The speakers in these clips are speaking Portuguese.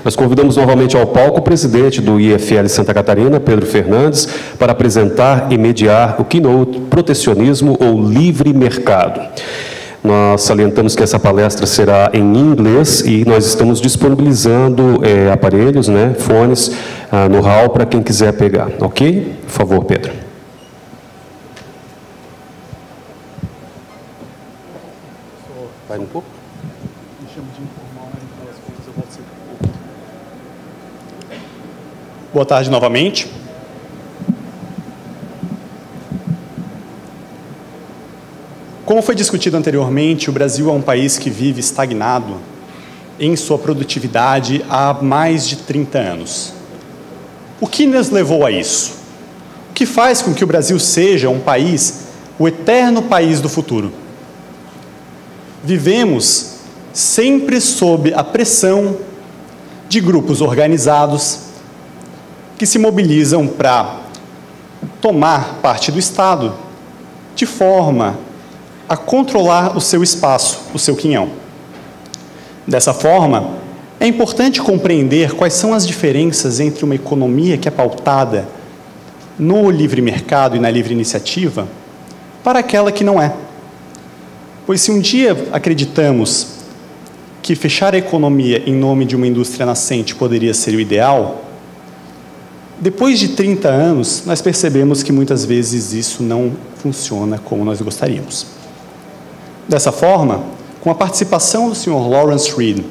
Nós convidamos novamente ao palco o presidente do IFL Santa Catarina, Pedro Fernandes, para apresentar e mediar o keynote Protecionismo ou Livre Mercado. Nós salientamos que essa palestra será em inglês e nós estamos disponibilizando aparelhos, né, fones, no hall para quem quiser pegar, ok? Por favor, Pedro. Vai um pouco? Me chama de informal, né? Então as contas eu volto sempre um pouco. Boa tarde novamente. Como foi discutido anteriormente, o Brasil é um país que vive estagnado em sua produtividade há mais de 30 anos. O que nos levou a isso? O que faz com que o Brasil seja um país, o eterno país do futuro? Vivemos sempre sob a pressão de grupos organizados que se mobilizam para tomar parte do Estado de forma a controlar o seu espaço, o seu quinhão. Dessa forma, é importante compreender quais são as diferenças entre uma economia que é pautada no livre mercado e na livre iniciativa para aquela que não é. Pois se um dia acreditamos que fechar a economia em nome de uma indústria nascente poderia ser o ideal, depois de 30 anos, nós percebemos que muitas vezes isso não funciona como nós gostaríamos. Dessa forma, com a participação do Sr. Lawrence Reed,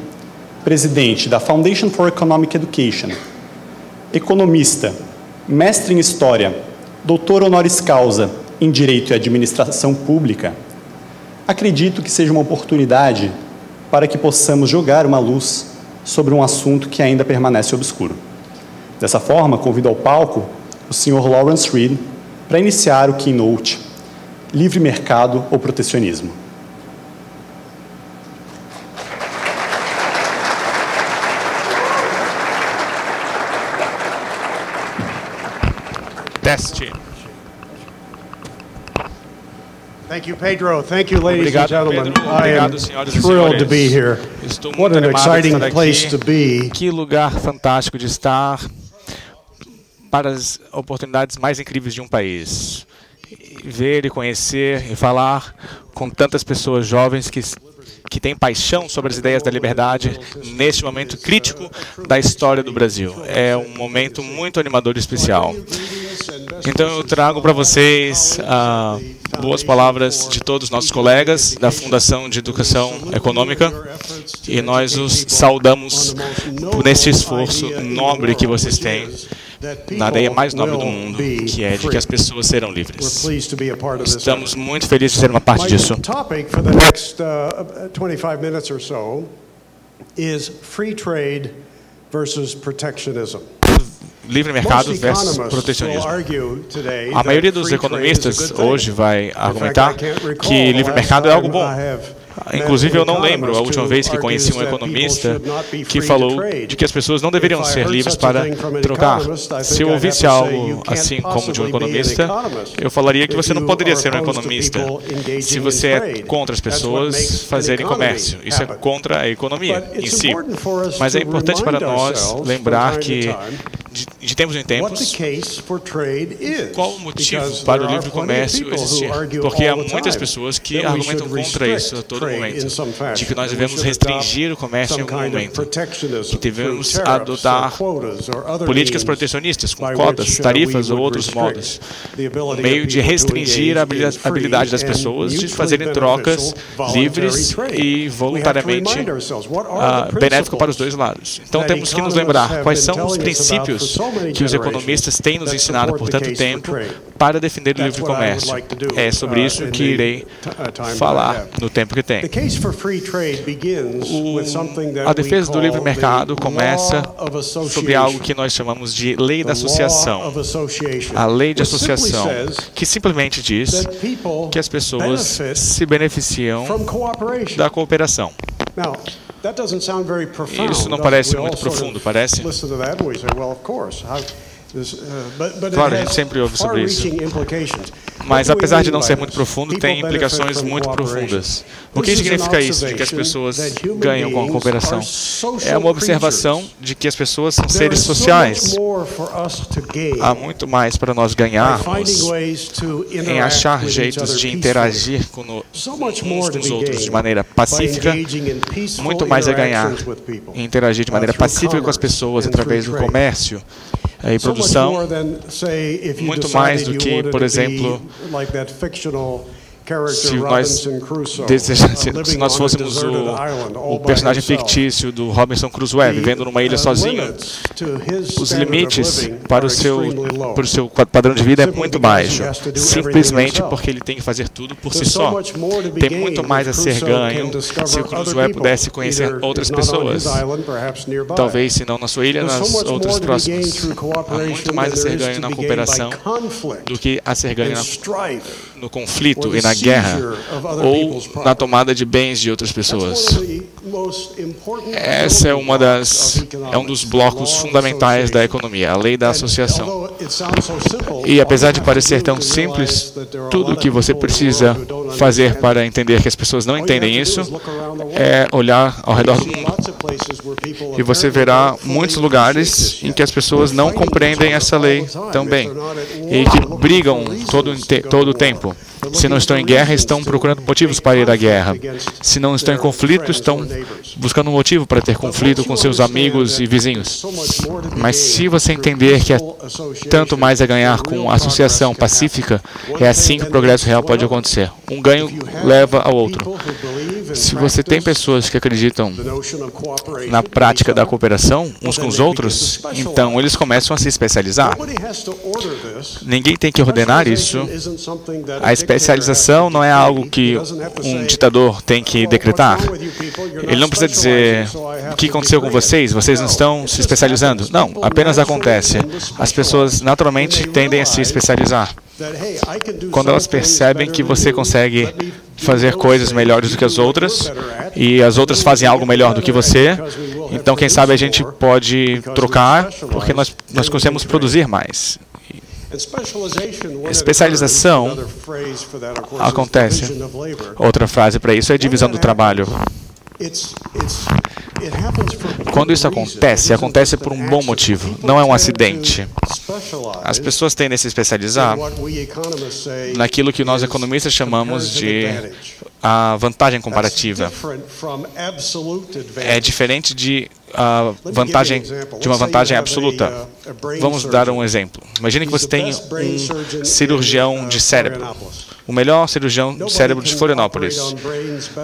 presidente da Foundation for Economic Education, economista, mestre em História, doutor honoris causa em Direito e Administração Pública, acredito que seja uma oportunidade para que possamos jogar uma luz sobre um assunto que ainda permanece obscuro. Dessa forma, convido ao palco o Sr. Lawrence Reed para iniciar o keynote Livre Mercado ou Protecionismo. Teste. Thank you, Pedro. Thank you, ladies and gentlemen. Pedro. Obrigado, senhoras e Thrilled to be senhores. here. Estou What muito an animado de exciting estar place to aqui. be. Que lugar fantástico de estar para as oportunidades mais incríveis de um país. Ver e conhecer e falar com tantas pessoas jovens que têm paixão sobre as ideias da liberdade neste momento crítico da história do Brasil. É um momento muito animador e especial. Então eu trago para vocês boas palavras de todos os nossos colegas da Fundação de Educação Econômica e nós os saudamos por esse esforço nobre que vocês têm na ideia mais nobre do mundo, que é de que as pessoas serão livres. Estamos muito felizes de ser uma parte disso. My topic for the next 25 minutes or so is free trade versus protectionism. Livre mercado versus protecionismo. A maioria dos economistas hoje vai argumentar que livre mercado é algo bom. Inclusive, eu não lembro a última vez que conheci um economista que falou de que as pessoas não deveriam ser livres para trocar. Se eu ouvisse algo assim como de um economista, eu falaria que você não poderia ser um economista se você é contra as pessoas fazerem comércio. Isso é contra a economia em si. Mas é importante para nós lembrar que, de tempos em tempos, qual o motivo para o livre comércio existir? Porque há muitas pessoas que argumentam contra isso a todo momento, de que nós devemos restringir o comércio em algum momento, que devemos adotar políticas protecionistas, com cotas, tarifas ou outros modos, meio de restringir a habilidade das pessoas de fazerem trocas livres e voluntariamente benéfico para os dois lados. Então temos que nos lembrar quais são os princípios que os economistas têm nos ensinado por tanto tempo para defender o livre comércio. É sobre isso que irei falar no tempo que tem. A defesa do livre mercado começa sobre algo que nós chamamos de lei da associação. A lei de associação, que simplesmente diz que as pessoas se beneficiam da cooperação. Isso não parece muito profundo, parece? Claro, a gente sempre ouve sobre isso. Mas, apesar de não ser muito profundo, tem implicações muito profundas. O que significa isso, de que as pessoas ganham com a cooperação? É uma observação de que as pessoas são seres sociais. Há muito mais para nós ganharmos em achar jeitos de interagir uns com os outros de maneira pacífica. Muito mais a ganhar em interagir de maneira pacífica com as pessoas através do comércio e produção, muito mais do que, por exemplo, se nós fôssemos o personagem fictício do Robinson Crusoe, vivendo numa ilha sozinho, os limites para o seu padrão de vida é muito baixo, simplesmente porque ele tem que fazer tudo por si só. Tem muito mais a ser ganho se o Crusoe pudesse conhecer outras pessoas, talvez se não na sua ilha, nas outras próximas. Há muito mais a ser ganho na cooperação do que a ser ganho no conflito e na guerra ou na tomada de bens de outras pessoas. Essa é um dos blocos fundamentais da economia, a lei da associação. E apesar de parecer tão simples, tudo o que você precisa fazer para entender que as pessoas não entendem isso é olhar ao redor do mundo. E você verá muitos lugares em que as pessoas não compreendem essa lei também e que brigam todo o tempo. Se não estão em guerra, estão procurando motivos para ir à guerra. Se não estão em conflito, estão buscando um motivo para ter conflito com seus amigos e vizinhos. Mas se você entender que há tanto mais a ganhar com a associação pacífica, é assim que o progresso real pode acontecer. Um ganho leva ao outro. Se você tem pessoas que acreditam na prática da cooperação uns com os outros, então eles começam a se especializar. Ninguém tem que ordenar isso. A especialização não é algo que um ditador tem que decretar. Ele não precisa dizer o que aconteceu com vocês, vocês não estão se especializando. Não, apenas acontece. As pessoas naturalmente tendem a se especializar. Quando elas percebem que você consegue fazer coisas melhores do que as outras e as outras fazem algo melhor do que você, então quem sabe a gente pode trocar porque nós conseguimos produzir mais. Especialização acontece. Outra frase para isso é divisão do trabalho. Quando isso acontece por um bom motivo, não é um acidente. As pessoas tendem a se especializar naquilo que nós economistas chamamos de a vantagem comparativa. É diferente de uma vantagem absoluta. Vamos dar um exemplo. Imagine que você tem um cirurgião de cérebro. O melhor cirurgião de cérebro de Florianópolis.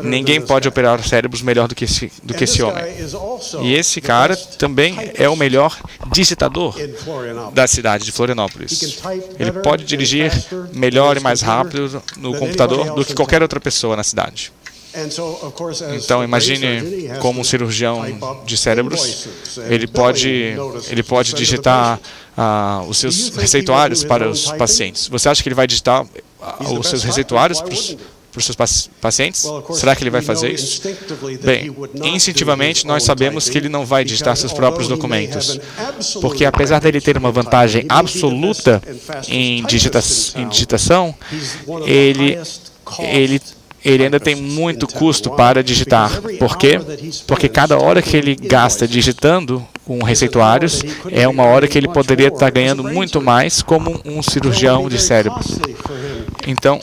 Ninguém pode operar cérebros melhor do que esse homem. E esse cara também é o melhor digitador da cidade de Florianópolis. Ele pode dirigir melhor e mais rápido no computador do que qualquer outra pessoa na cidade. Então, imagine como um cirurgião de cérebros, ele pode digitar os seus receituários para os pacientes. Você acha que ele vai digitar os seus receituários para os seus pacientes? Será que ele vai fazer isso? Bem, instintivamente nós sabemos que ele não vai digitar seus próprios documentos, porque apesar dele ter uma vantagem absoluta em digitação, ele ainda tem muito custo para digitar. Por quê? Porque cada hora que ele gasta digitando com receituários é uma hora que ele poderia estar ganhando muito mais como um cirurgião de cérebro. Então,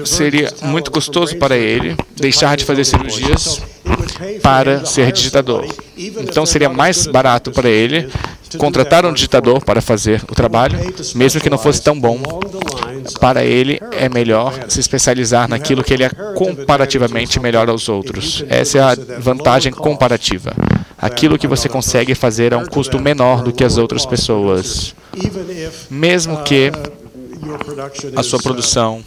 seria muito custoso para ele deixar de fazer cirurgias para ser digitador. Então, seria mais barato para ele contratar um digitador para fazer o trabalho, mesmo que não fosse tão bom. Para ele, é melhor se especializar naquilo que ele é comparativamente melhor aos outros. Essa é a vantagem comparativa. Aquilo que você consegue fazer a um custo menor do que as outras pessoas. Mesmo que a sua produção,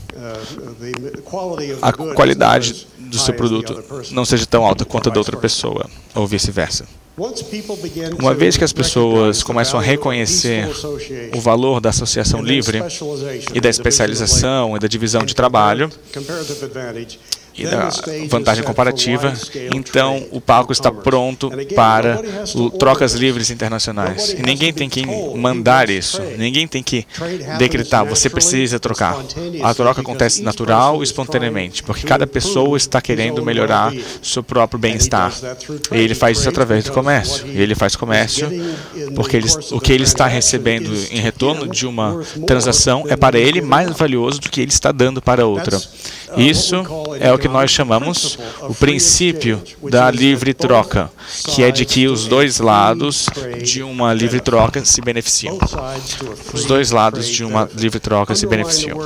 a qualidade do seu produto não seja tão alta quanto a da outra pessoa, ou vice-versa. Uma vez que as pessoas começam a reconhecer o valor da associação livre e da especialização e da divisão de trabalho, e da vantagem comparativa, então o palco está pronto para trocas livres internacionais. E ninguém tem que mandar isso, ninguém tem que decretar, você precisa trocar. A troca acontece natural e espontaneamente, porque cada pessoa está querendo melhorar seu próprio bem-estar. E ele faz isso através do comércio. E ele faz comércio porque o que ele está recebendo em retorno de uma transação é para ele mais valioso do que ele está dando para outra. Isso é o que nós chamamos o princípio da livre troca, que é de que os dois lados de uma livre troca se beneficiam. Os dois lados de uma livre troca se beneficiam.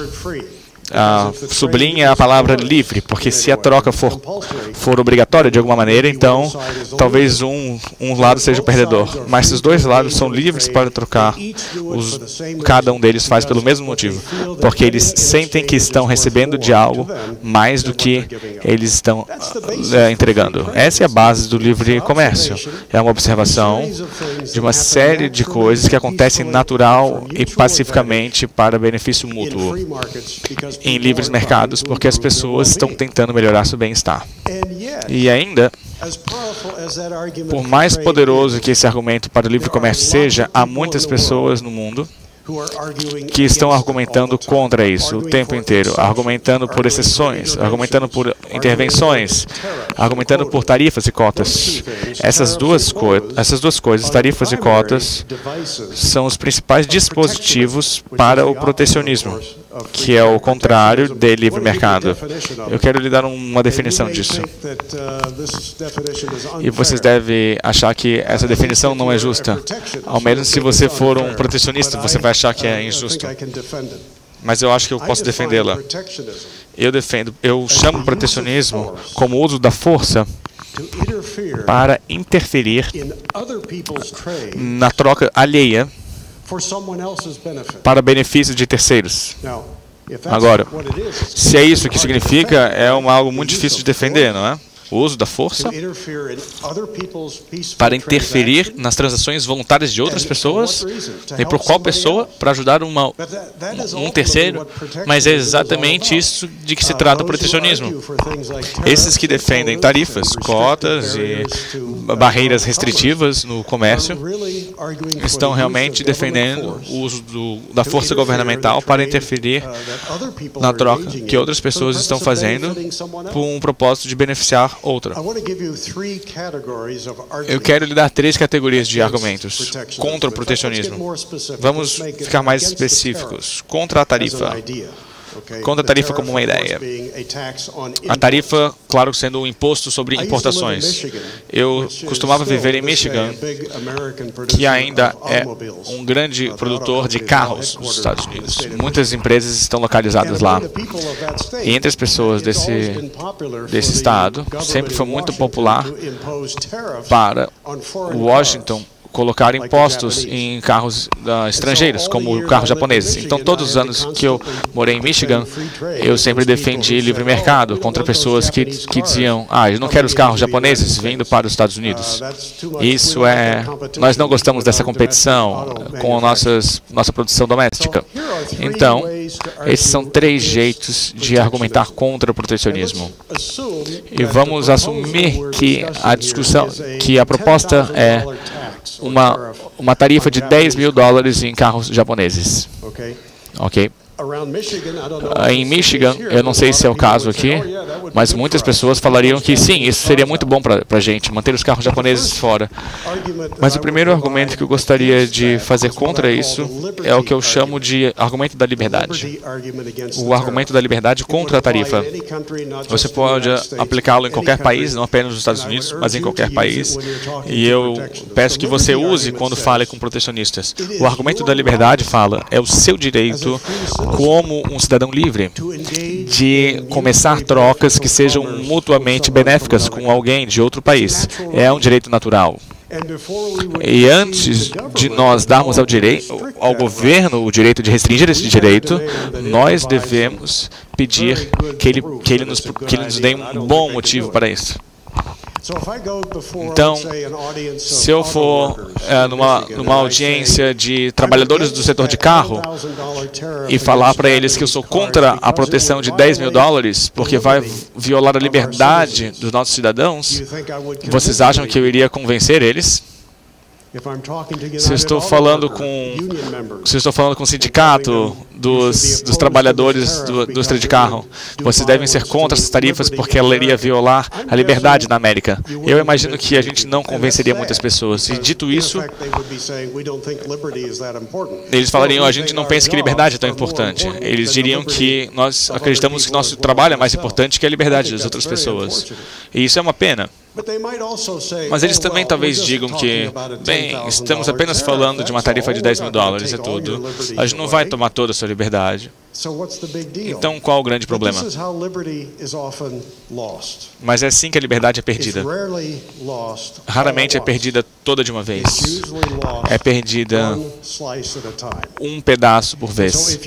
Sublinha a palavra livre, porque se a troca for obrigatória de alguma maneira, então talvez um lado seja o perdedor. Mas se os dois lados são livres para trocar, cada um deles faz pelo mesmo motivo, porque eles sentem que estão recebendo de algo mais do que eles estão entregando. Essa é a base do livre comércio. É uma observação de uma série de coisas que acontecem natural e pacificamente para benefício mútuo em livres mercados, porque as pessoas estão tentando melhorar seu bem-estar. E ainda, por mais poderoso que esse argumento para o livre comércio seja, há muitas pessoas no mundo que estão argumentando contra isso o tempo inteiro, argumentando por exceções, argumentando por intervenções, argumentando por tarifas e cotas. Essas duas coisas, tarifas e cotas, são os principais dispositivos para o protecionismo, que é o contrário de livre mercado. Eu quero lhe dar uma definição disso. E vocês devem achar que essa definição não é justa. Ao menos se você for um protecionista, você vai achar que é injusto. Mas eu acho que eu posso defendê-la. Eu chamo protecionismo como uso da força para interferir na troca alheia para benefício de terceiros. Agora, se é isso que significa, é algo muito difícil de defender, não é? O uso da força para interferir nas transações voluntárias de outras pessoas. E por qual pessoa? Para ajudar um terceiro. Mas é exatamente isso de que se trata o protecionismo. Esses que defendem tarifas, cotas e barreiras restritivas no comércio estão realmente defendendo o uso da força governamental para interferir na troca que outras pessoas estão fazendo por um propósito de beneficiar outra. Eu quero lhe dar 3 categorias de argumentos contra o protecionismo. Vamos ficar mais específicos. Contra a tarifa. Contra a tarifa como uma ideia. A tarifa, claro, sendo um imposto sobre importações. Eu costumava viver em Michigan, que ainda é um grande produtor de carros nos Estados Unidos. Muitas empresas estão localizadas lá. E entre as pessoas desse estado, sempre foi muito popular para Washington colocar impostos em carros estrangeiros, como carros japoneses. Então, todos os anos que eu morei em Michigan, eu sempre defendi livre mercado contra pessoas que diziam, eu não quero os carros japoneses vindo para os Estados Unidos. Nós não gostamos dessa competição com a nossa produção doméstica. Então, esses são 3 jeitos de argumentar contra o protecionismo. E vamos assumir que a proposta é uma tarifa de $10 mil em carros japoneses. Ok? Em Michigan, eu não sei se é o caso aqui, mas muitas pessoas falariam que sim, isso seria muito bom para a gente, manter os carros japoneses fora. Mas o primeiro argumento que eu gostaria de fazer contra isso é o que eu chamo de argumento da liberdade. O argumento da liberdade contra a tarifa. Você pode aplicá-lo em qualquer país, não apenas nos Estados Unidos, mas em qualquer país. E eu peço que você use quando fale com protecionistas. O argumento da liberdade fala, é o seu direito como um cidadão livre, de começar trocas que sejam mutuamente benéficas com alguém de outro país. É um direito natural. E antes de nós darmos ao governo o direito de restringir esse direito, nós devemos pedir que ele nos dê um bom motivo para isso. Então, se eu for numa audiência de trabalhadores do setor de carro e falar para eles que eu sou contra a proteção de $10 mil, porque vai violar a liberdade dos nossos cidadãos, vocês acham que eu iria convencer eles? Se eu estou falando com o sindicato dos trabalhadores do indústria de carro, vocês devem ser contra essas tarifas porque ela iria violar a liberdade na América. Eu imagino que a gente não convenceria muitas pessoas. E dito isso, eles falariam: a gente não pensa que liberdade é tão importante. Eles diriam que nós acreditamos que nosso trabalho é mais importante que a liberdade das outras pessoas. E isso é uma pena. Mas eles também talvez digam que, bem, estamos apenas falando de uma tarifa de $10 mil, é tudo. A gente não vai tomar toda a sua liberdade. Então, qual o grande problema? Mas é assim que a liberdade é perdida. Raramente é perdida toda de uma vez. É perdida um pedaço por vez.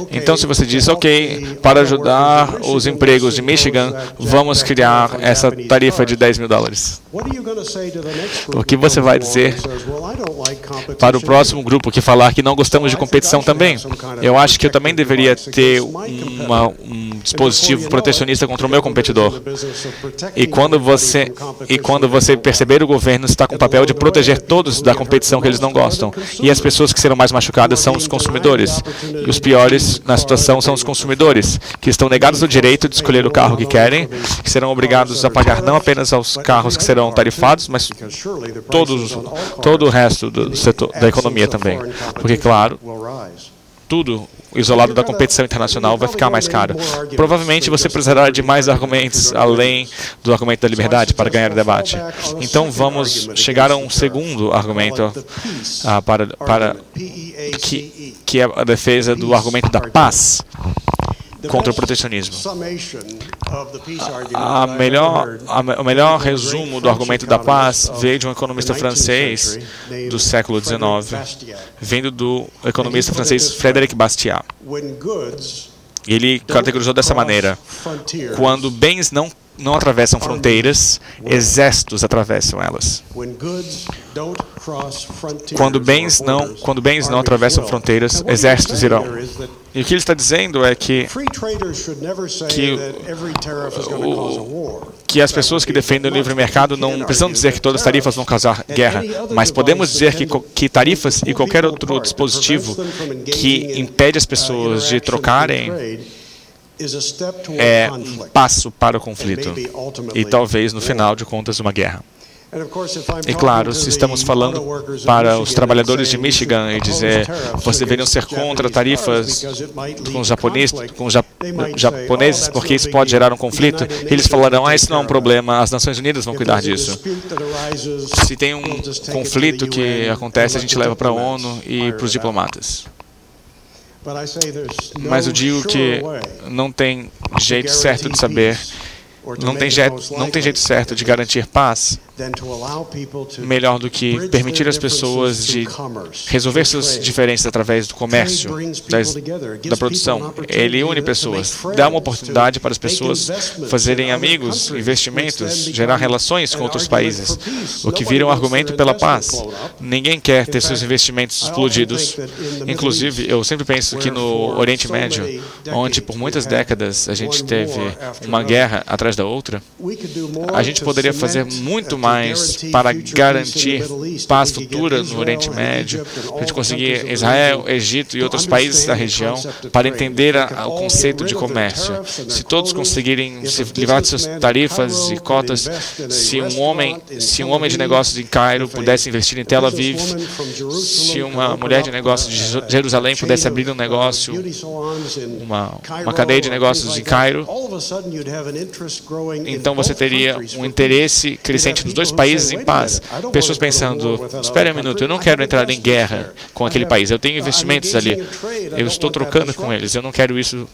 Então, se você diz, ok, para ajudar os empregos de Michigan, vamos criar essa tarifa de $10 mil. O que você vai dizer para o próximo grupo que falar que não gostamos de competição também? Eu acho que eu também deveria ter um dispositivo protecionista contra o meu competidor. E quando você perceber, o governo está com o papel de proteger todos da competição que eles não gostam. E as pessoas que serão mais machucadas são os consumidores. E os piores na situação são os consumidores, que estão negados o direito de escolher o carro que querem, que serão obrigados a pagar não apenas aos carros que serão tarifados, mas todo o resto do setor da economia também. Porque, claro, tudo isolado da competição internacional vai ficar mais caro. Provavelmente você precisará de mais argumentos além do argumento da liberdade para ganhar o debate. Então vamos chegar a um segundo argumento que é a defesa do argumento da paz contra o protecionismo. O melhor resumo do argumento da paz veio de um economista francês do século XIX, vindo do economista francês Frédéric Bastiat. Ele categorizou dessa maneira: quando bens não atravessam fronteiras, exércitos atravessam elas. Quando bens não atravessam fronteiras, exércitos irão. E o que ele está dizendo é que as pessoas que defendem o livre mercado não precisam dizer que todas as tarifas vão causar guerra, mas podemos dizer que tarifas e qualquer outro dispositivo que impede as pessoas de trocarem é um passo para o conflito e talvez, no final de contas, uma guerra. E claro, se estamos falando para os trabalhadores de Michigan e dizer vocês deveriam ser contra tarifas com os japoneses porque isso pode gerar um conflito, eles falarão: isso não é um problema, as Nações Unidas vão cuidar disso. Se tem um conflito que acontece, a gente leva para a ONU e para os diplomatas. Mas eu digo que não tem jeito certo de saber, não tem jeito certo de garantir paz melhor do que permitir às pessoas de resolver suas diferenças através do comércio, da produção. Ele une pessoas, dá uma oportunidade para as pessoas fazerem amigos, investimentos, gerar relações com outros países, o que vira um argumento pela paz. Ninguém quer ter seus investimentos explodidos. Inclusive, eu sempre penso que no Oriente Médio, onde por muitas décadas a gente teve uma guerra atrás da outra, a gente poderia fazer muito mais para garantir paz futura no Oriente Médio, para a gente conseguir Israel, Egito e outros países da região para entender o conceito de comércio. Se todos conseguirem se livrar de suas tarifas e cotas, se um homem de negócios em Cairo pudesse investir em Tel Aviv, se uma mulher de negócios de Jerusalém pudesse abrir um negócio, uma cadeia de negócios em Cairo, então você teria um interesse crescente nos dois países em paz. Pessoas pensando: espere um minuto, eu não quero entrar em guerra com aquele país, eu tenho investimentos ali, eu estou trocando com eles, eu não quero isso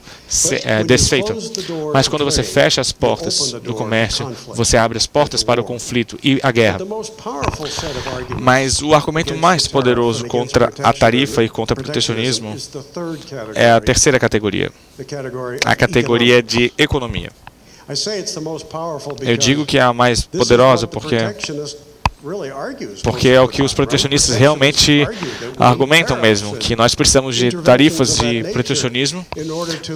desfeito. Mas quando você fecha as portas do comércio, você abre as portas para o conflito e a guerra. Mas o argumento mais poderoso contra a tarifa e contra o protecionismo é a terceira categoria, a categoria de economia. Eu digo que é a mais poderosa porque é o que os protecionistas realmente argumentam mesmo, que nós precisamos de tarifas de protecionismo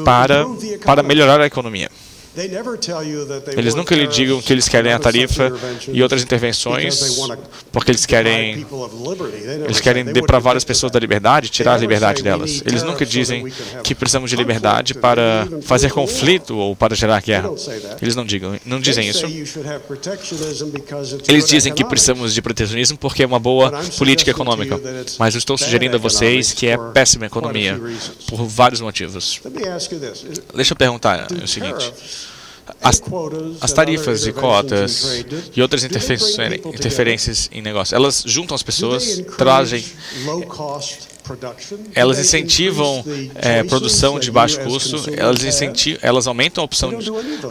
para melhorar a economia. Eles nunca lhe digam que eles querem a tarifa e outras intervenções porque eles querem depravar as pessoas da liberdade, tirar a liberdade delas. Eles nunca dizem que precisamos de liberdade para fazer conflito ou para gerar guerra. Eles não dizem isso. Eles dizem que precisamos de protecionismo porque é uma boa política econômica. Mas eu estou sugerindo a vocês que é péssima economia por vários motivos. Deixa eu perguntar o seguinte. As tarifas e cotas e outras interferências em negócio, elas juntam as pessoas, elas incentivam produção de baixo custo, elas aumentam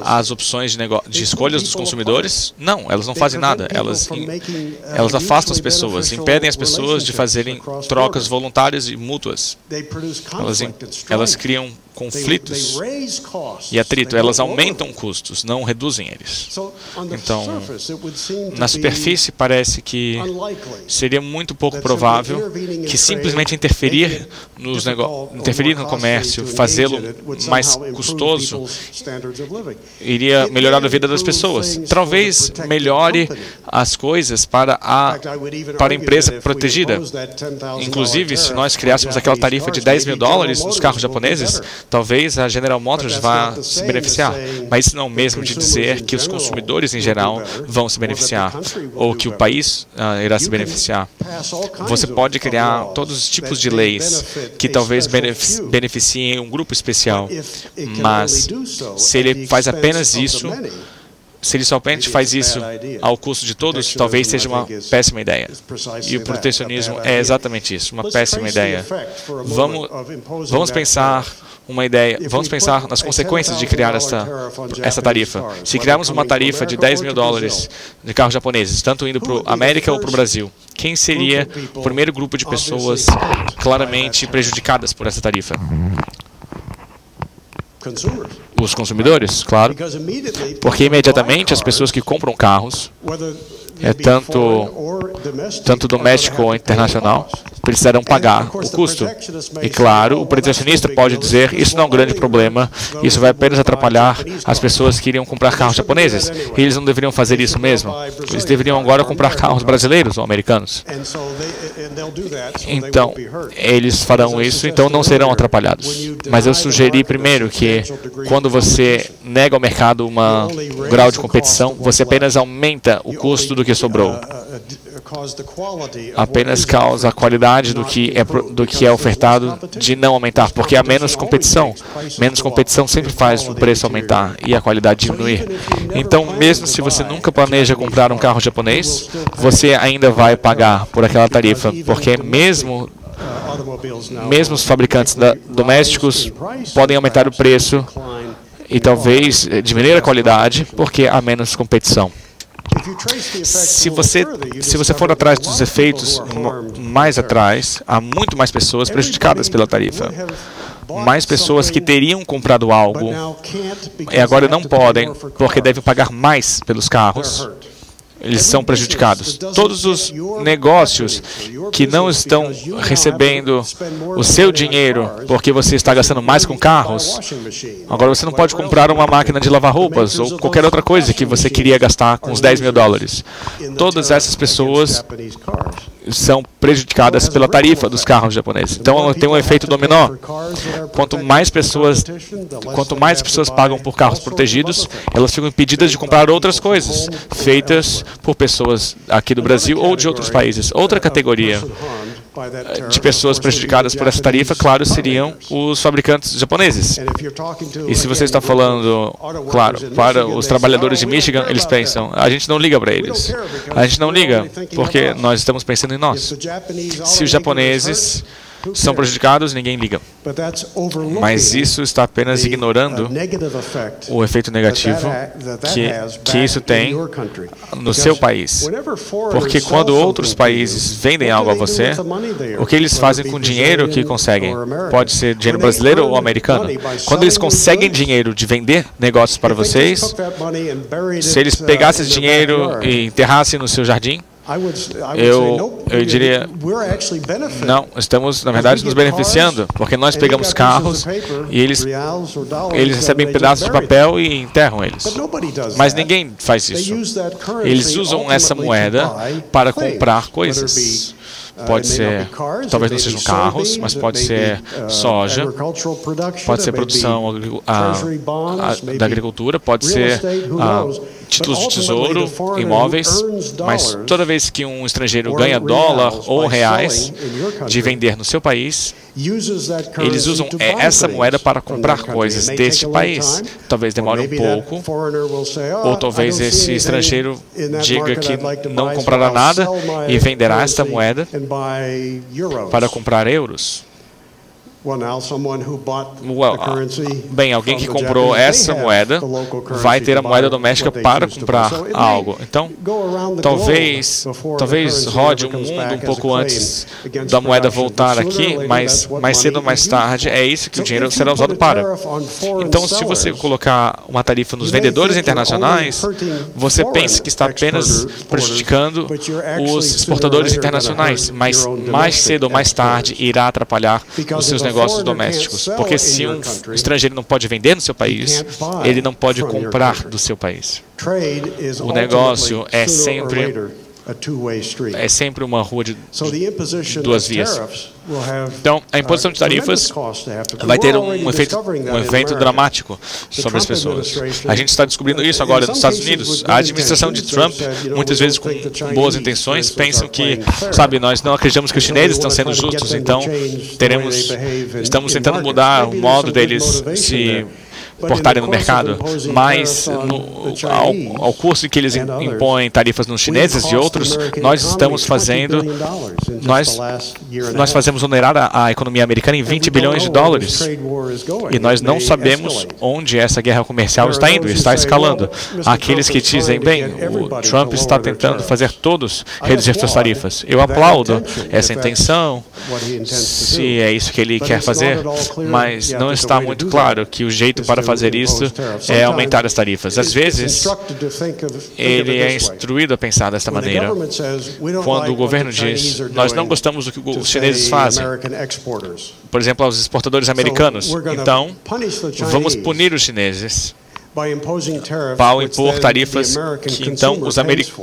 as opções de escolhas dos consumidores? Não, elas não fazem nada. Elas afastam as pessoas, impedem as pessoas de fazerem trocas voluntárias e mútuas. Elas criam conflitos e atrito, elas aumentam custos, não reduzem eles. Então, na superfície parece que seria muito pouco provável que simplesmente interferir no comércio, fazê-lo mais custoso, iria melhorar a vida das pessoas. Talvez melhore as coisas para a empresa protegida. Inclusive, se nós criássemos aquela tarifa de $10.000 nos carros japoneses, talvez a General Motors vá se beneficiar, mas isso não é o mesmo de dizer que os consumidores em geral vão se beneficiar ou que o país irá se beneficiar. Você pode criar todos os tipos de leis que talvez beneficiem um grupo especial, mas se ele faz apenas isso, se ele somente faz isso ao custo de todos, talvez seja uma péssima ideia. E o protecionismo é exatamente isso, uma péssima ideia. Vamos pensar nas consequências de criar essa tarifa. Se criarmos uma tarifa de $10.000 de carros japoneses, tanto indo para a América ou para o Brasil, quem seria o primeiro grupo de pessoas claramente prejudicadas por essa tarifa? Os consumidores, claro, porque imediatamente as pessoas que compram carros, tanto doméstico ou internacional, precisarão pagar o custo. E claro, o protecionista pode dizer, isso não é um grande problema, isso vai apenas atrapalhar as pessoas que iriam comprar carros japoneses. E eles não deveriam fazer isso mesmo. Eles deveriam agora comprar carros brasileiros ou americanos. Então, eles farão isso, então não serão atrapalhados. Mas eu sugeri primeiro que, quando você nega ao mercado um grau de competição, você apenas aumenta o custo do que sobrou. Apenas causa a qualidade do que é ofertado de não aumentar, porque há menos competição. Menos competição sempre faz o preço aumentar e a qualidade diminuir. Então, mesmo se você nunca planeja comprar um carro japonês, você ainda vai pagar por aquela tarifa, porque mesmo os fabricantes domésticos podem aumentar o preço e talvez diminuir a qualidade, porque há menos competição. Se você for atrás dos efeitos mais atrás, há muito mais pessoas prejudicadas pela tarifa. Mais pessoas que teriam comprado algo e agora não podem, porque devem pagar mais pelos carros. Eles são prejudicados. Todos os negócios que não estão recebendo o seu dinheiro porque você está gastando mais com carros, agora você não pode comprar uma máquina de lavar roupas ou qualquer outra coisa que você queria gastar com os $10.000. Todas essas pessoas são prejudicadas pela tarifa dos carros japoneses. Então, tem um efeito dominó. Quanto mais pessoas pagam por carros protegidos, elas ficam impedidas de comprar outras coisas feitas por pessoas aqui do Brasil ou de outros países. Outra categoria de pessoas prejudicadas por essa tarifa, claro, seriam os fabricantes japoneses. E se você está falando, claro, para os trabalhadores de Michigan, eles pensam, a gente não liga para eles. A gente não liga porque nós estamos pensando em nós. Se os japoneses são prejudicados, ninguém liga. Mas isso está apenas ignorando o efeito negativo que isso tem no seu país. Porque quando outros países vendem algo a você, o que eles fazem com o dinheiro que conseguem? Pode ser dinheiro brasileiro ou americano. Quando eles conseguem dinheiro de vender negócios para vocês, se eles pegassem esse dinheiro e enterrassem no seu jardim, eu diria, não, estamos, na verdade, nos beneficiando, porque nós pegamos carros e eles recebem pedaços de papel e enterram eles. Mas ninguém faz isso. Eles usam essa moeda para comprar coisas. Pode ser, talvez não sejam carros, mas pode ser soja, pode ser produção da agricultura, pode ser títulos de tesouro, imóveis, mas toda vez que um estrangeiro ganha dólar ou reais de vender no seu país, eles usam essa moeda para comprar coisas deste país. Talvez demore um pouco, ou talvez esse estrangeiro diga que não comprará nada e venderá esta moeda para comprar euros. Bem, alguém que comprou essa moeda vai ter a moeda doméstica para comprar algo. Então, talvez rode o mundo um pouco antes da moeda voltar aqui, mas mais cedo ou mais tarde é isso que o dinheiro será usado para. Então, se você colocar uma tarifa nos vendedores internacionais, você pensa que está apenas prejudicando os exportadores internacionais, mas mais cedo ou mais tarde irá atrapalhar os seus negócios domésticos, porque se um estrangeiro não pode vender no seu país, ele não pode comprar do seu país. O negócio é sempre uma rua de duas vias. Então, a imposição de tarifas vai ter um efeito dramático sobre as pessoas. A gente está descobrindo isso agora nos Estados Unidos. A administração de Trump, muitas vezes com boas intenções, pensam que, sabe, nós não acreditamos que os chineses estão sendo justos, então estamos tentando mudar o modo deles se portarem no mercado, mas ao curso em que eles impõem tarifas nos chineses e outros, nós fazemos onerar a economia americana em 20 bilhões de dólares. E nós não sabemos onde essa guerra comercial está indo, está escalando. Aqueles que dizem, bem, o Trump está tentando fazer todos reduzir suas tarifas. Eu aplaudo essa intenção, se é isso que ele quer fazer, mas não está muito claro que o jeito para fazer isso é aumentar as tarifas. Às vezes, ele é instruído a pensar dessa maneira. Quando o governo diz, nós não gostamos do que os chineses fazem, por exemplo, aos exportadores americanos, então, vamos punir os chineses ao impor tarifas que, então,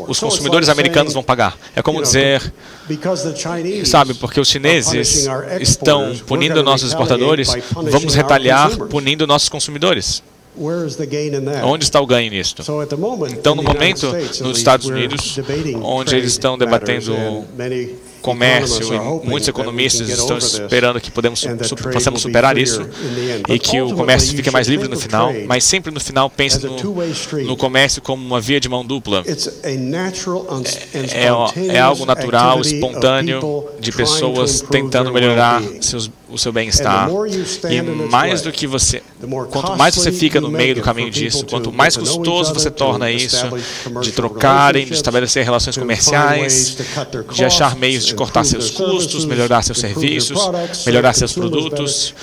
os consumidores americanos vão pagar. É como dizer, sabe, porque os chineses estão punindo nossos exportadores, vamos retaliar punindo nossos consumidores. Onde está o ganho nisto? Então, no momento, nos Estados Unidos, onde eles estão debatendo comércio e muitos economistas estão esperando que possamos superar isso e que o comércio fique mais livre no final, mas sempre no final pense no comércio como uma via de mão dupla. É algo natural, espontâneo, de pessoas tentando melhorar o seu bem-estar. E mais do que quanto mais você fica no meio do caminho disso, quanto mais custoso você torna isso, de trocarem, de estabelecer relações comerciais, de achar meios de cortar seus custos, melhorar seus serviços, melhorar seus produtos,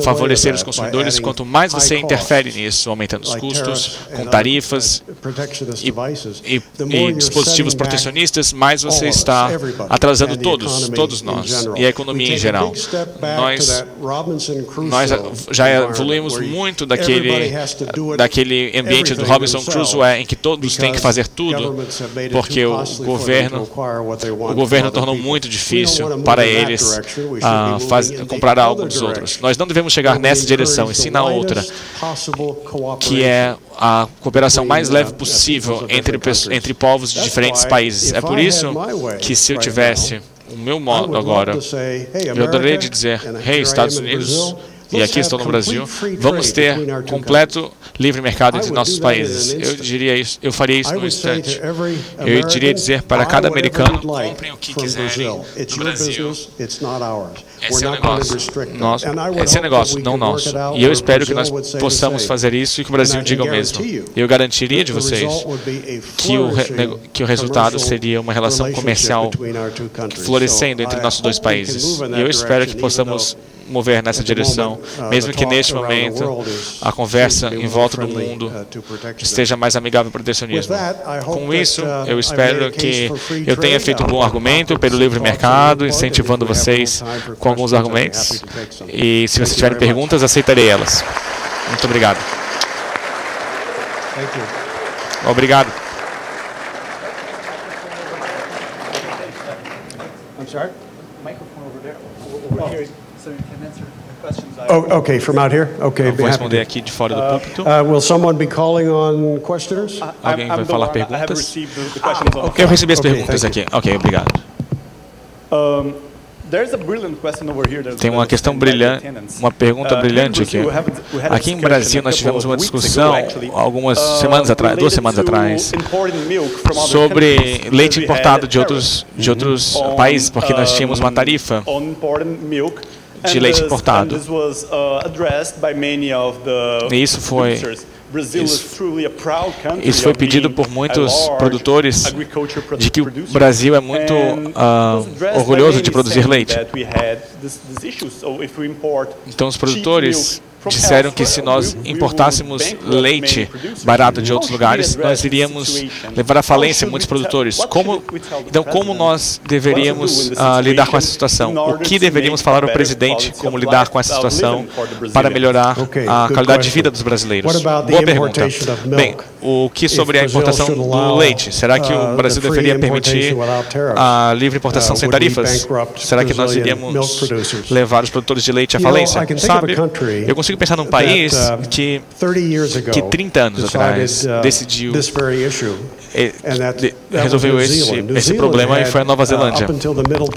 favorecer os consumidores. Quanto mais você interfere nisso, aumentando os custos, com tarifas e dispositivos protecionistas, mais você está atrasando todos nós, e a economia em geral. Nós já evoluímos muito daquele ambiente do Robinson Crusoe em que todos têm que fazer tudo, porque o governo tornou muito difícil para eles comprar algo dos outros. Nós não devemos chegar nessa direção, e sim na outra, que é a cooperação mais leve possível entre povos de diferentes países. É por isso que, se eu tivesse o meu modo agora, eu adoraria de dizer, hey, Estados Unidos, e aqui estou no Brasil, vamos ter completo livre mercado entre nossos países. Eu faria isso no instante. Eu diria dizer para cada americano, comprem o que quiserem no Brasil. Esse é o negócio. Esse é o negócio, não nosso. E eu espero que nós possamos fazer isso e que o Brasil diga o mesmo. Eu garantiria de vocês que o resultado seria uma relação comercial florescendo entre nossos dois países. E eu espero que possamos mover nessa direção, mesmo que neste momento a conversa em volta do mundo esteja mais amigável ao protecionismo. Com isso, eu espero que eu tenha feito um bom argumento pelo livre mercado, incentivando vocês com alguns argumentos. E se vocês tiverem perguntas, aceitarei elas. Muito obrigado. Obrigado. Okay, from out here? Okay, vou responder aqui de fora do púlpito. Will someone be calling on questioners? Alguém vai falar perguntas? Eu recebi as perguntas aqui. Ok, obrigado. Tem uma questão brilhante, uma pergunta brilhante aqui. Aqui em Brasil nós tivemos uma discussão algumas semanas atrás, 2 semanas atrás, sobre leite importado de outros países, porque nós tínhamos uma tarifa de leite importado. E isso foi pedido por muitos produtores, de que o Brasil é muito orgulhoso de produzir leite. Então os produtores disseram que se nós importássemos leite barato de outros lugares, nós iríamos levar à falência muitos produtores. Então, como nós deveríamos lidar com essa situação? O que deveríamos falar ao presidente como lidar com essa situação para melhorar a qualidade de vida dos brasileiros? Boa pergunta. Bem, o que sobre a importação do leite? Será que o Brasil deveria permitir a livre importação sem tarifas? Será que nós iríamos levar os produtores de leite à falência? Sabe, eu consigo pensar num país que 30 anos atrás decidiu, resolveu esse problema, e foi a Nova Zelândia.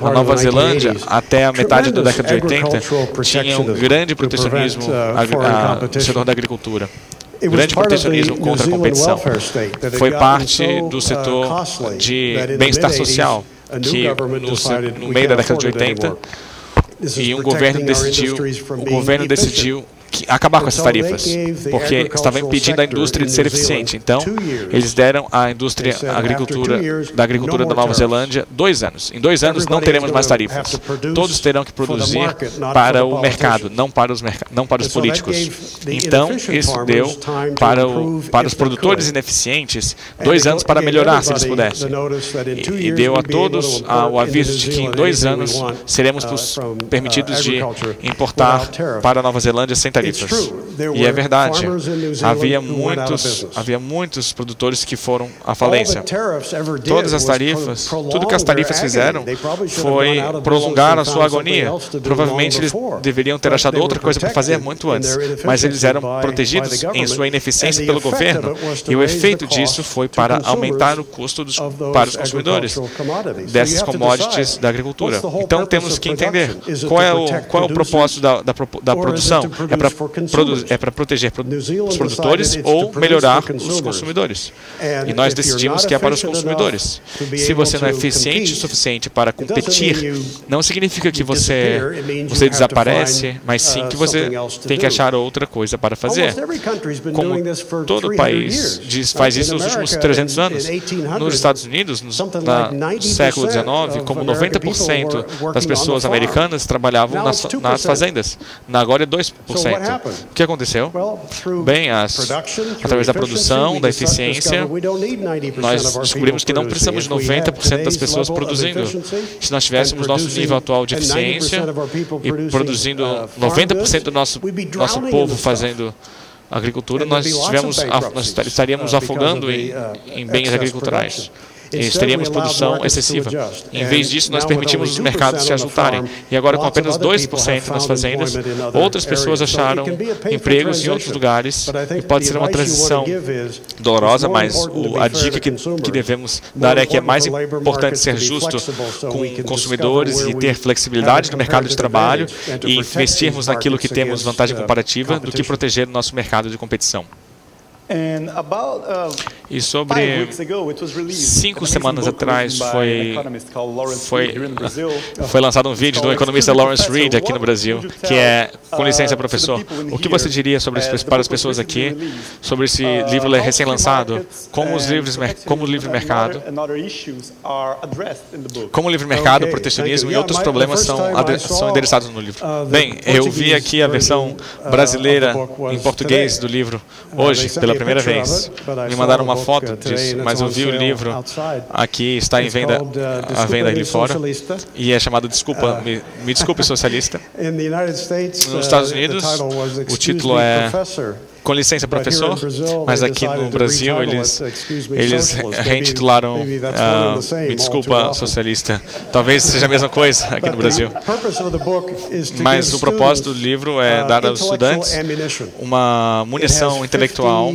A Nova Zelândia, até a metade da década de 80, tinha um grande protecionismo no setor da agricultura. Grande protecionismo contra a competição. Foi parte do setor de bem-estar social, que no meio da década de 80, e o governo decidiu acabar com essas tarifas, porque estava impedindo a indústria de ser eficiente. Então, eles deram à indústria da agricultura da Nova Zelândia 2 anos. Em 2 anos não teremos mais tarifas. Todos terão que produzir para o mercado, não para os políticos. Então, isso deu para os produtores ineficientes 2 anos para melhorar, se eles pudessem. E deu a todos o aviso de que em 2 anos seremos permitidos de importar para a Nova Zelândia sem tarifas. E é verdade, havia muitos produtores que foram à falência. Todas as tarifas, tudo que as tarifas fizeram foi prolongar a sua agonia. Provavelmente eles deveriam ter achado outra coisa para fazer muito antes, mas eles eram protegidos em sua ineficiência pelo governo, e o efeito disso foi para aumentar o custo para os consumidores dessas commodities da agricultura. Então temos que entender qual é o propósito da produção. É para proteger os produtores ou melhorar os consumidores. E nós decidimos que é para os consumidores. Se você não é eficiente o suficiente para competir, não significa que você desaparece, mas sim que você tem que achar outra coisa para fazer. Como todo país faz isso nos últimos 300 anos. Nos Estados Unidos, no século XIX, como 90% das pessoas americanas trabalhavam nas fazendas. Agora é 2%. O que aconteceu? Bem, através da produção, da eficiência, nós descobrimos que não precisamos de 90% das pessoas produzindo. Se nós tivéssemos nosso nível atual de eficiência e produzindo 90% do nosso povo fazendo agricultura, nós estaríamos afogando em bens agriculturais. teríamos produção excessiva. Em vez disso, nós permitimos os mercados se ajustarem. E agora, com apenas 2% nas fazendas, outras pessoas acharam empregos em outros lugares. E pode ser uma transição dolorosa, mas a dica que devemos dar é que é mais importante ser justo com consumidores e ter flexibilidade no mercado de trabalho e investirmos naquilo que temos vantagem comparativa do que proteger o nosso mercado de competição. E sobre 5 semanas atrás foi lançado um vídeo do economista Lawrence Reed aqui no Brasil, que é, com licença, professor, o que você diria para as pessoas aqui sobre esse livro recém-lançado, como o livre mercado, protecionismo e outros problemas são endereçados no livro. Bem, eu vi aqui a versão brasileira em português do livro hoje, pela primeira vez. Me mandaram uma foto disso, mas eu vi o livro aqui, está à venda ali fora, e é chamado Me Desculpe, Socialista. Nos Estados Unidos, o título é Com licença, professor, mas aqui no Brasil eles reintitularam Me Desculpa, Socialista. Talvez seja a mesma coisa aqui no Brasil. Mas o propósito do livro é dar aos estudantes uma munição intelectual.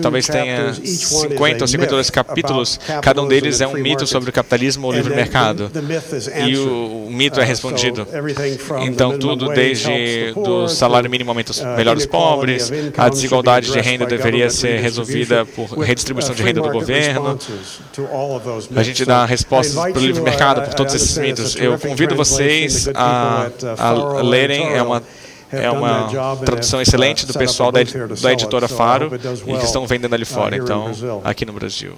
Talvez tenha 50 ou 52 capítulos. Cada um deles é um mito sobre o capitalismo ou o livre mercado. E o mito é respondido. Então, tudo desde do salário mínimo aumenta melhor os pobres, a desigualdade de renda deveria ser resolvida por redistribuição de renda do governo. A gente dá respostas para o livre mercado por todos esses mitos. Eu convido vocês a lerem. É uma tradução excelente do pessoal da editora Faro e que estão vendendo ali fora, então, aqui no Brasil.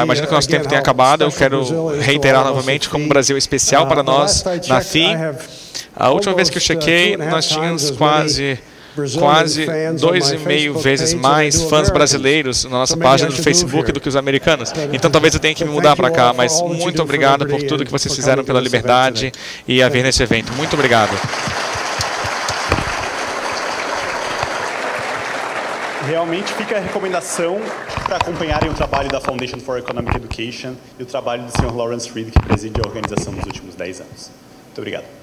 Imagino que o nosso tempo tenha acabado. Eu quero reiterar novamente como o Brasil é especial para nós na FII. A última vez que eu chequei, nós tínhamos quase 2,5 vezes mais fãs brasileiros na nossa página do Facebook do que os americanos. Então talvez eu tenha que me mudar para cá, mas muito obrigado por tudo que vocês fizeram pela liberdade e a vir nesse evento. Muito obrigado. Realmente fica a recomendação para acompanharem o trabalho da Foundation for Economic Education e o trabalho do Sr. Lawrence Reed, que preside a organização nos últimos 10 anos. Muito obrigado.